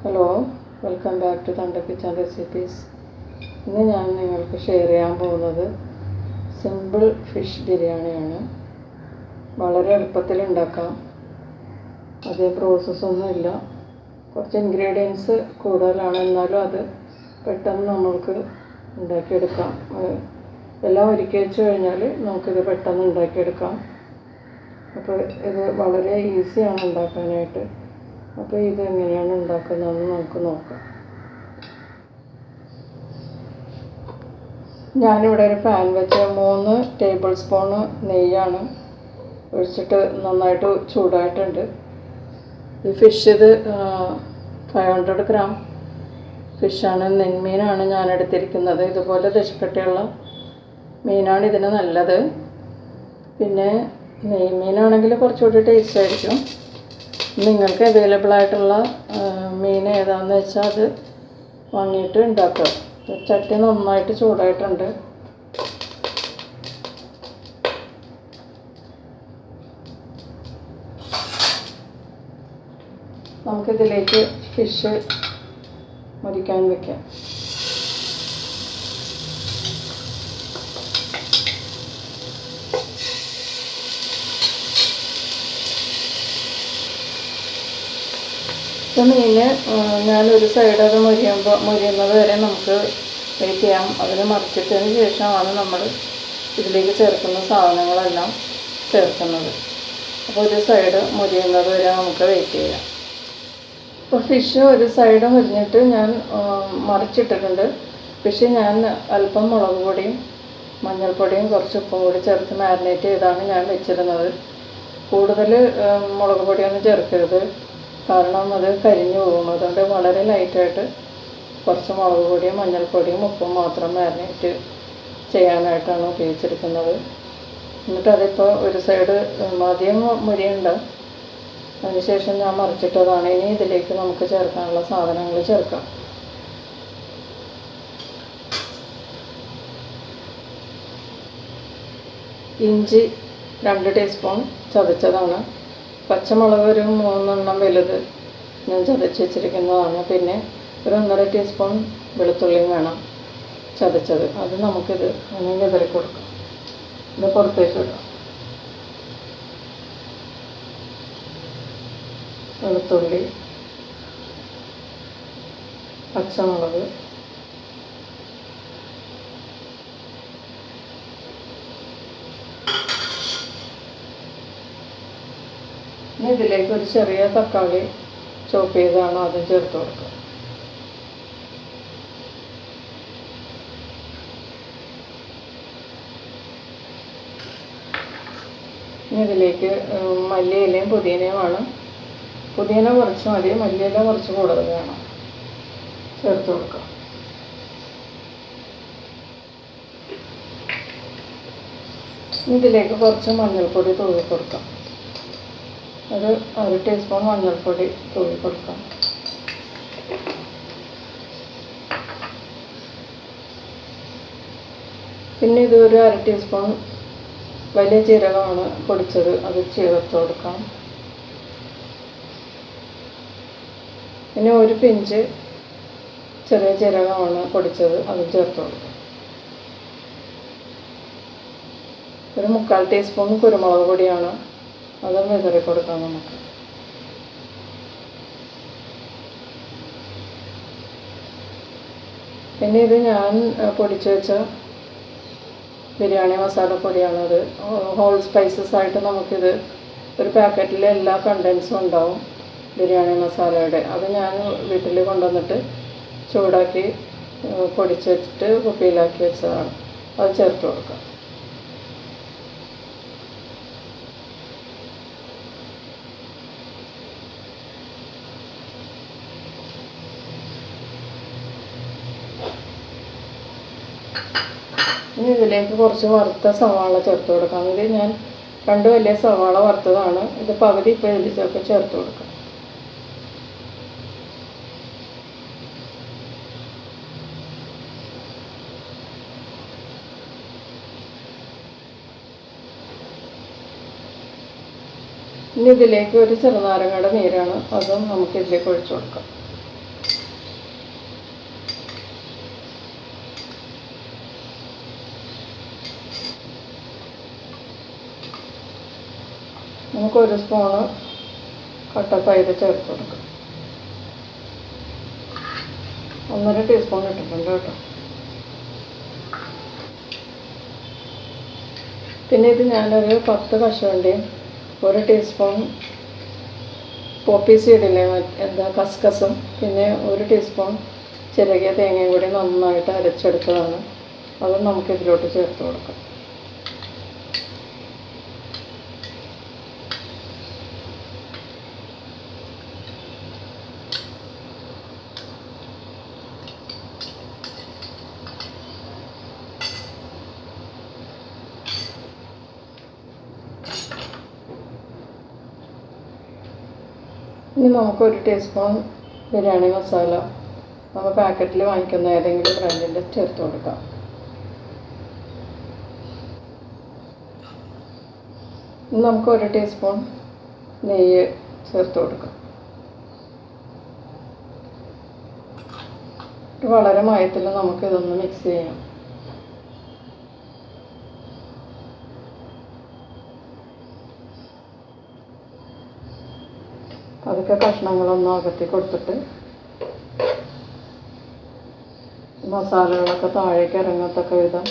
Hello, welcome back to തൻ്റെ kitchen recipes. ഇന്ന് ഞാൻ നിങ്ങൾക്ക് ഷെയർ ചെയ്യാൻ പോകുന്നത് സിമ്പിൾ ഫിഷ് ബിരിയാണിയാണ്. വളരെ എളുപ്പത്തിൽ ഉണ്ടാക്കാം. അതേ പ്രോസസ്സൊന്നുമില്ല. കുറച്ച് ഇൻഗ്രീഡിയൻസ് കൂടുതലാണ്, എന്നാലും അത് പെട്ടെന്ന് നമ്മൾക്ക് ഉണ്ടാക്കിയെടുക്കാം. എല്ലാം ഒരുക്കി വെച്ച് കഴിഞ്ഞാൽ നമുക്കിത് പെട്ടെന്ന് ഉണ്ടാക്കിയെടുക്കാം. അപ്പോൾ ഇത് വളരെ ഈസിയാണ് ഉണ്ടാക്കാനായിട്ട്. അപ്പോൾ ഇതെങ്ങനെയാണ് ഉണ്ടാക്കുന്നതെന്ന് നമുക്ക് നോക്കാം. ഞാനിവിടെ ഒരു പാൻ വെച്ച് 3 ടേബിൾ സ്പൂണ് നെയ്യാണ് ഒഴിച്ചിട്ട് നന്നായിട്ട് ചൂടായിട്ടുണ്ട്. ഈ ഫിഷ് ഇത് 500 ഗ്രാം ഫിഷാണ്, നെന്മീനാണ് ഞാൻ എടുത്തിരിക്കുന്നത്. ഇതുപോലെ ദശക്കട്ടിയുള്ള മീനാണ് ഇതിന് നല്ലത്. പിന്നെ നെയ്മീനാണെങ്കിൽ കുറച്ചുകൂടി ടേസ്റ്റ് ആയിരിക്കും. നിങ്ങൾക്ക് അവൈലബിൾ ആയിട്ടുള്ള മീൻ ഏതാണെന്ന് വെച്ചാൽ അത് വാങ്ങിയിട്ട് ഉണ്ടാക്കുക. ചട്ടി നന്നായിട്ട് ചൂടായിട്ടുണ്ട്. നമുക്കിതിലേക്ക് ഫിഷ് മുറിക്കാൻ വയ്ക്കാം. ഇപ്പോൾ മീൻ ഞാനൊരു സൈഡ് അത് മുരിയുന്നത് വരെ നമുക്ക് വെയിറ്റ് ചെയ്യാം. അതിന് മറിച്ചിട്ടതിന് ശേഷമാണ് നമ്മൾ ഇതിലേക്ക് ചേർക്കുന്ന സാധനങ്ങളെല്ലാം ചേർക്കുന്നത്. അപ്പോൾ ഒരു സൈഡ് മുരിയുന്നത് വരെ നമുക്ക് വെയിറ്റ് ചെയ്യാം. ഇപ്പോൾ ഫിഷ് ഒരു സൈഡ് മുരിഞ്ഞിട്ട് ഞാൻ മറിച്ചിട്ടിട്ടുണ്ട്. ഫിഷ് ഞാൻ അല്പം മുളക് പൊടിയും മഞ്ഞൾപ്പൊടിയും കുറച്ച് ഉപ്പും കൂടി ചേർത്ത് മാരിനേറ്റ് ചെയ്താണ് ഞാൻ വെച്ചിരുന്നത്. കൂടുതൽ മുളക് പൊടിയൊന്നും ചേർക്കരുത്, കാരണം അത് കരിഞ്ഞു പോകും. അതുകൊണ്ട് വളരെ ലൈറ്റായിട്ട് കുറച്ച് മുളക് പൊടിയും മഞ്ഞൾപ്പൊടിയും ഉപ്പും മാത്രം മാരിനേറ്റ് ചെയ്യാനായിട്ടാണ് ഉപയോഗിച്ചിരിക്കുന്നത്. എന്നിട്ട് അതിപ്പോൾ ഒരു സൈഡ് അധികം മുരിയുണ്ട്. അതിനുശേഷം ഞാൻ മറിച്ചിട്ടതാണ്. ഇനി ഇതിലേക്ക് നമുക്ക് ചേർക്കാനുള്ള സാധനങ്ങൾ ചേർക്കാം. ഇഞ്ചി 2 ടീസ്പൂൺ ചതച്ചതാണ്. പച്ചമുളക് ഒരു 3 എണ്ണം വലുത് ഞാൻ ചതച്ച് വെച്ചിരിക്കുന്നതാണ്. പിന്നെ ഒരു 1.5 ടീസ്പൂൺ വെളുത്തുള്ളിയും വേണം ചതച്ചത്. അത് നമുക്കിത് അങ്ങനെ വിതറി കൊടുക്കാം. ഇത് പുറത്തേക്ക് ഇടാം. വെളുത്തുള്ളി, പച്ചമുളക്, ഇനി ഇതിലേക്ക് ഒരു ചെറിയ തക്കാളി ചോപ്പ് ചെയ്താണ് അതും ചേർത്ത് കൊടുക്കുക. ഇനി ഇതിലേക്ക് മല്ലിയിലയും പുതിനയുമാണ്. പുതിന കുറച്ച് മതി, മല്ലിയില കുറച്ച് കൂടുതൽ വേണം, ചേർത്ത് കൊടുക്കുക. ഇതിലേക്ക് കുറച്ച് മഞ്ഞൾപ്പൊടി തൂവി കൊടുക്കാം. ഒരു 1 ടീസ്പൂൺ മഞ്ഞൾപ്പൊടി തൂവി കൊടുക്കാം. പിന്നെ ഇത് ഒരു 1/2 ടീസ്പൂൺ വലിയ ജീരകമാണ് പൊടിച്ചത്, അത് ചേർത്ത് കൊടുക്കാം. പിന്നെ ഒരു പിഞ്ച് ചെറിയ ജീരകമാണ് പൊടിച്ചത്, അത് ചേർത്ത് കൊടുക്കാം. ഒരു 1/4 ടീസ്പൂൺ കുരുമുളക് പൊടിയാണ്, അതും വിതറി കൊടുക്കാം നമുക്ക്. പിന്നെ ഇത് ഞാൻ പൊടിച്ചു വെച്ച ബിരിയാണി മസാലപ്പൊടിയാണത്. ഹോൾ സ്പൈസസ് ആയിട്ട് നമുക്കിത് ഒരു പാക്കറ്റിൽ എല്ലാ കണ്ടൻസും ഉണ്ടാവും ബിരിയാണി മസാലയുടെ. അത് ഞാൻ വീട്ടിൽ കൊണ്ടുവന്നിട്ട് ചൂടാക്കി പൊടിച്ച് വെച്ചിട്ട് കുപ്പിയിലാക്കി വെച്ചതാണ്. അത് ചേർത്ത് കൊടുക്കാം. ഇനി ഇതിലേക്ക് കുറച്ച് വറുത്ത സവാള ചേർത്ത് കൊടുക്കാം. ഇത് ഞാൻ 2 വലിയ സവാള വറുത്തതാണ്. ഇത് പകുതി ഇപ്പോൾ ഇതിലേക്ക് ചേർത്ത് കൊടുക്കാം. ഇനി ഇതിലേക്ക് ഒരു ചെറുനാരങ്ങയുടെ നീരാണ്, അതും നമുക്ക് ഇതിലേക്ക് ഒഴിച്ചു കൊടുക്കാം. നമുക്ക് 1 സ്പൂണ് കട്ട തൈര് ചേർത്ത് കൊടുക്കാം. 1.5 ടീസ്പൂൺ ഇട്ടിട്ടുണ്ട് കേട്ടോ. പിന്നെ ഇത് ഞാനൊരു 10 കശുവണ്ടിയും 1 ടീസ്പൂൺ പോപ്പി സീഡില്ലേ കസ്കസും പിന്നെ 1 ടീസ്പൂൺ ചിരകിയ തേങ്ങയും കൂടി നന്നായിട്ട് അരച്ചെടുത്തതാണ്. അത് നമുക്കിതിലോട്ട് ചേർത്ത് കൊടുക്കാം. ഇനി നമുക്ക് 1 ടീസ്പൂൺ ബിരിയാണി മസാല നമ്മൾ പാക്കറ്റിൽ വാങ്ങിക്കുന്ന ഏതെങ്കിലും ബ്രാൻഡിൻ്റെ ചേർത്ത് കൊടുക്കാം. ഇനി നമുക്ക് 1 ടീസ്പൂൺ നെയ്യ് ചേർത്ത് കൊടുക്കാം. വളരെ മയത്തിൽ നമുക്കിതൊന്ന് മിക്സ് ചെയ്യാം. അതൊക്കെ കഷ്ണങ്ങളൊന്നും അകത്തി കൊടുത്തിട്ട് മസാലകളൊക്കെ താഴേക്ക് ഇറങ്ങത്തക്ക വിധം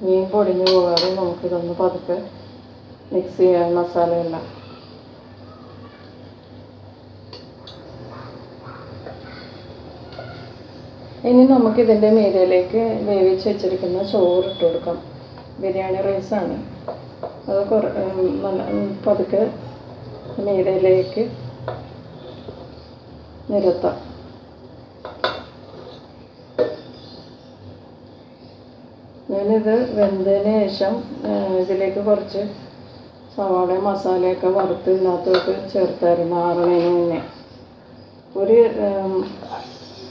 മീൻ പൊടിഞ്ഞു പോകാതെ നമുക്കിതൊന്ന് പതുക്കെ മിക്സ് ചെയ്യാൻ മസാലയെല്ലാം. ഇനി നമുക്കിതിൻ്റെ മീതയിലേക്ക് വേവിച്ച് വെച്ചിരിക്കുന്ന ചോറ് ഇട്ട് കൊടുക്കാം. ബിരിയാണി റൈസാണ്. അത് പതുക്കെ മീതയിലേക്ക് നിരത്താം. ഞാനിത് വെന്തതിന് ശേഷം ഇതിലേക്ക് കുറച്ച് സവാള മസാലയൊക്കെ വറുത്ത് ഇതിനകത്തോട്ട് ചേർത്തായിരുന്നു ആറണേന് മുന്നേ. ഒരു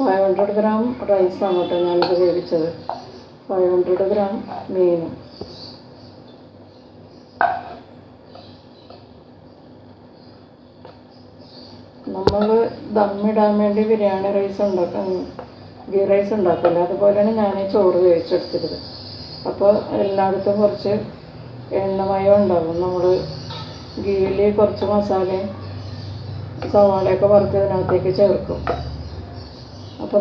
500 ഗ്രാം റൈസാണ് കേട്ടോ ഞാനിത് വേവിച്ചത്. 500 ഗ്രാം മീനും. നമ്മൾ ദമ്മിടാൻ വേണ്ടി ബിരിയാണി റൈസ് ഉണ്ടാക്കാൻ ഗീ റൈസ് ഉണ്ടാക്കില്ല, അതുപോലെയാണ് ഞാൻ ഈ ചോറ് വേവിച്ചെടുത്തിരുന്നത്. അപ്പോൾ എല്ലായിടത്തും കുറച്ച് എണ്ണമയം ഉണ്ടാകും. നമ്മൾ ഗീയിൽ കുറച്ച് മസാലയും സവാളയൊക്കെ വറുത്ത് ഇതിനകത്തേക്ക് ചേർക്കും. അപ്പോൾ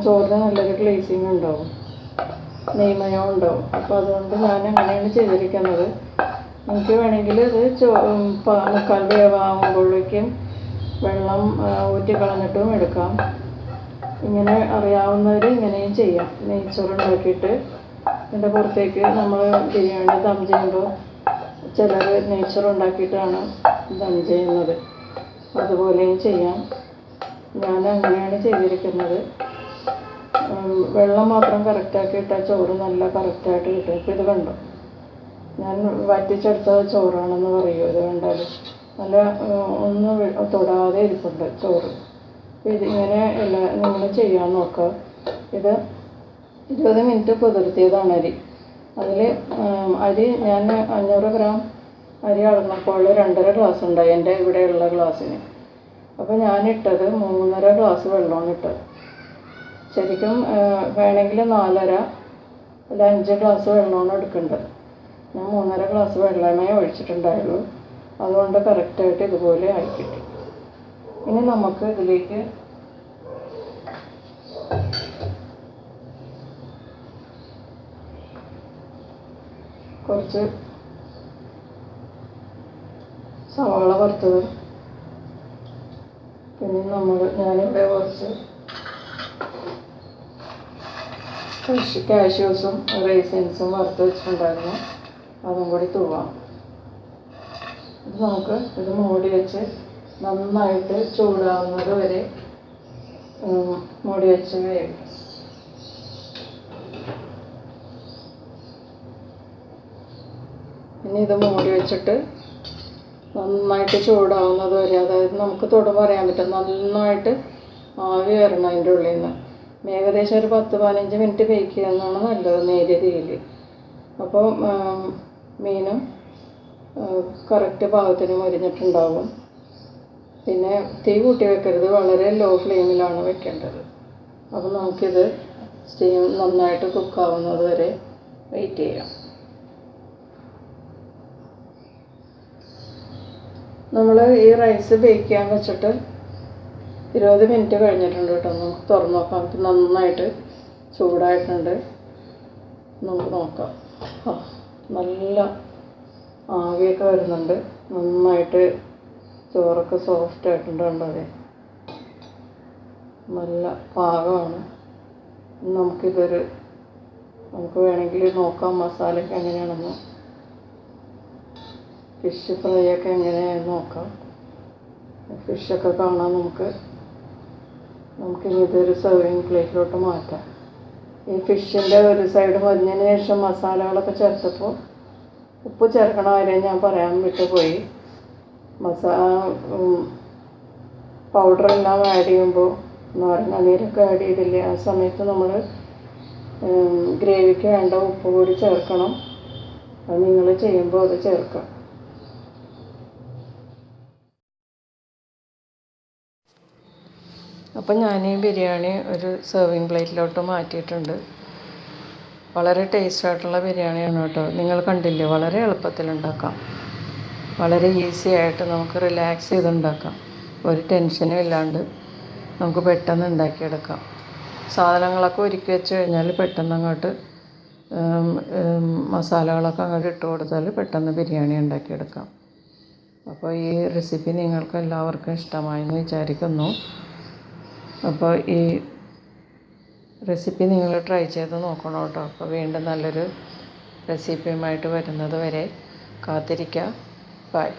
ചോറിന് നല്ലൊരു ഗ്ലേസിങ് ഉണ്ടാവും, നെയ്മയം ഉണ്ടാവും. അപ്പോൾ അതുകൊണ്ട് ഞാൻ അങ്ങനെയാണ് ചെയ്തിരിക്കുന്നത്. എനിക്ക് വേണമെങ്കിൽ ഇത് 3/4 വേവാകുമ്പോഴേക്കും വെള്ളം ഊറ്റി കളഞ്ഞിട്ടും എടുക്കാം. ഇങ്ങനെ അറിയാവുന്നവർ ഇങ്ങനെയും ചെയ്യാം. നെയ്ച്ചോറ് ഉണ്ടാക്കിയിട്ട് ഇതിൻ്റെ പുറത്തേക്ക് നമ്മൾ ബിരിയാണി ദം ചെയ്യുമ്പോൾ ചിലർ നെയ്ച്ചോറ് ഉണ്ടാക്കിയിട്ടാണ് ദം ചെയ്യുന്നത്. അതുപോലെയും ചെയ്യാം. ഞാൻ അങ്ങനെയാണ് ചെയ്തിരിക്കുന്നത്. വെള്ളം മാത്രം കറക്റ്റാക്കിയിട്ടാൽ ചോറ് നല്ല കറക്റ്റായിട്ട് കിട്ടും. ഇപ്പോൾ ഇത് കണ്ടോ, ഞാൻ വറ്റിച്ചെടുത്ത ചോറാണെന്ന് പറയൂ. ഇത് കണ്ടാൽ നല്ല ഒന്നും തൊടാതെ ഇരിപ്പുണ്ട് ചോറ്. ഇതിങ്ങനെ നിങ്ങൾ ചെയ്യാൻ നോക്കുക. ഇത് 20 മിനിറ്റ് കുതിർത്തിയതാണ് അരി. അതിൽ അരി ഞാൻ 500 ഗ്രാം അരി അളന്നപ്പോൾ 2.5 ഗ്ലാസ് ഉണ്ടായി എൻ്റെ ഇവിടെയുള്ള ഗ്ലാസ്സിന്. അപ്പോൾ ഞാനിട്ടത് 3.5 ഗ്ലാസ് വെള്ളമാണ് ഇട്ടത്. ശരിക്കും വേണമെങ്കിൽ 4.5 അല്ല 5 ഗ്ലാസ് വെള്ളമാണ് എടുക്കേണ്ടത്. ഞാൻ 3.5 ഗ്ലാസ് വെള്ളമേ ഒഴിച്ചിട്ടുണ്ടായുള്ളൂ. അതുകൊണ്ട് കറക്റ്റായിട്ട് ഇതുപോലെ ആയിക്കിട്ടി. ഇനി നമുക്ക് ഇതിലേക്ക് കുറച്ച് സവാള വറുത്തത്, പിന്നെ ഞാനിവിടെ കുറച്ച് കാഷ്യൂസും റൈസിൻസും വറുത്ത് വെച്ചിട്ടുണ്ടായിരുന്നു, അതും കൂടി തൂവാം. നമുക്ക് ഇത് മൂടി വെച്ച് നന്നായിട്ട് ചൂടാവുന്നത് വരെ മൂടി വെച്ച് വേവിക്കാം. ഇനി ഇത് മൂടി വെച്ചിട്ട് നന്നായിട്ട് ചൂടാവുന്നത് വരെ, അതായത് നമുക്ക് തൊടുമ്പോൾ അറിയാൻ പറ്റും നന്നായിട്ട് ആവി വരണം അതിൻ്റെ ഉള്ളിൽ നിന്ന്. ഏകദേശം ഒരു 10-15 മിനിറ്റ് ബേക്ക് ചെയ്യുന്നതാണ് നല്ലത് നേരിയ തീയിൽ. അപ്പോൾ മീനും കറക്റ്റ് പാകത്തിന് മൊരിഞ്ഞിട്ടുണ്ടാവും. പിന്നെ തീ കൂട്ടി വെക്കരുത്, വളരെ ലോ ഫ്ലെയിമിലാണ് വെക്കേണ്ടത്. അപ്പോൾ നമുക്കിത് സ്റ്റീം നന്നായിട്ട് കുക്കാവുന്നത് വരെ വെയിറ്റ് ചെയ്യാം. നമ്മൾ ഈ റൈസ് ബേക്ക് ചെയ്യാൻ വെച്ചിട്ട് 20 മിനിറ്റ് കഴിഞ്ഞിട്ടുണ്ട് കേട്ടോ. നമുക്ക് തുറന്ന് നോക്കാം. ഇപ്പം നന്നായിട്ട് ചൂടായിട്ടുണ്ട്. നമുക്ക് നോക്കാം. നല്ല ആവിയൊക്കെ വരുന്നുണ്ട്. നന്നായിട്ട് ചോറൊക്കെ സോഫ്റ്റ് ആയിട്ടുണ്ട്. കണ്ടതെ നല്ല പാകമാണ്. നമുക്ക് വേണമെങ്കിൽ നോക്കാം മസാലയൊക്കെ എങ്ങനെയാണെന്ന്. ഫിഷ് ഫ്രൈ ഒക്കെ എങ്ങനെയാണെന്ന് നോക്കാം. ഫിഷൊക്കെ കാണാൻ നമുക്കിനി ഇതൊരു സെർവിങ് പ്ലേറ്റിലോട്ട് മാറ്റാം. ഈ ഫിഷിൻ്റെ ഒരു സൈഡ് മരിഞ്ഞതിന് ശേഷം മസാലകളൊക്കെ ചേർത്തപ്പോൾ ഉപ്പ് ചേർക്കണ കാര്യം ഞാൻ പറയാൻ വിട്ടുപോയി. പൗഡറെല്ലാം ആഡ് ചെയ്യുമ്പോൾ നാരങ്ങ നീരൊക്കെ ആഡ് ചെയ്തില്ലേ, ആ സമയത്ത് നമ്മൾ ഗ്രേവിക്ക് വേണ്ട ഉപ്പ് കൂടി ചേർക്കണം. അത് നിങ്ങൾ ചെയ്യുമ്പോൾ അത് ചേർക്കാം. അപ്പം ഞാൻ ഈ ബിരിയാണി ഒരു സെർവിങ് പ്ലേറ്റിലോട്ട് മാറ്റിയിട്ടുണ്ട്. വളരെ ടേസ്റ്റായിട്ടുള്ള ബിരിയാണിയാണ് കേട്ടോ. നിങ്ങൾ കണ്ടില്ലേ, വളരെ എളുപ്പത്തിലുണ്ടാക്കാം. വളരെ ഈസി ആയിട്ട് നമുക്ക് റിലാക്സ് ചെയ്തുണ്ടാക്കാം. ഒരു ടെൻഷനും ഇല്ലാണ്ട് നമുക്ക് പെട്ടെന്ന് ഉണ്ടാക്കിയെടുക്കാം. സാധനങ്ങളൊക്കെ ഒരുക്കി വെച്ച് കഴിഞ്ഞാൽ പെട്ടെന്ന് അങ്ങോട്ട് മസാലകളൊക്കെ അങ്ങോട്ട് ഇട്ട് കൊടുത്താൽ പെട്ടെന്ന് ബിരിയാണി ഉണ്ടാക്കിയെടുക്കാം. അപ്പോൾ ഈ റെസിപ്പി നിങ്ങൾക്ക് എല്ലാവർക്കും ഇഷ്ടമായെന്ന് വിചാരിക്കുന്നു. അപ്പോൾ ഈ റെസിപ്പി നിങ്ങൾ ട്രൈ ചെയ്ത് നോക്കണം കേട്ടോ. അപ്പോൾ വീണ്ടും നല്ലൊരു റെസിപ്പിയുമായിട്ട് വരുന്നത് വരെ കാത്തിരിക്കുക. ബൈ.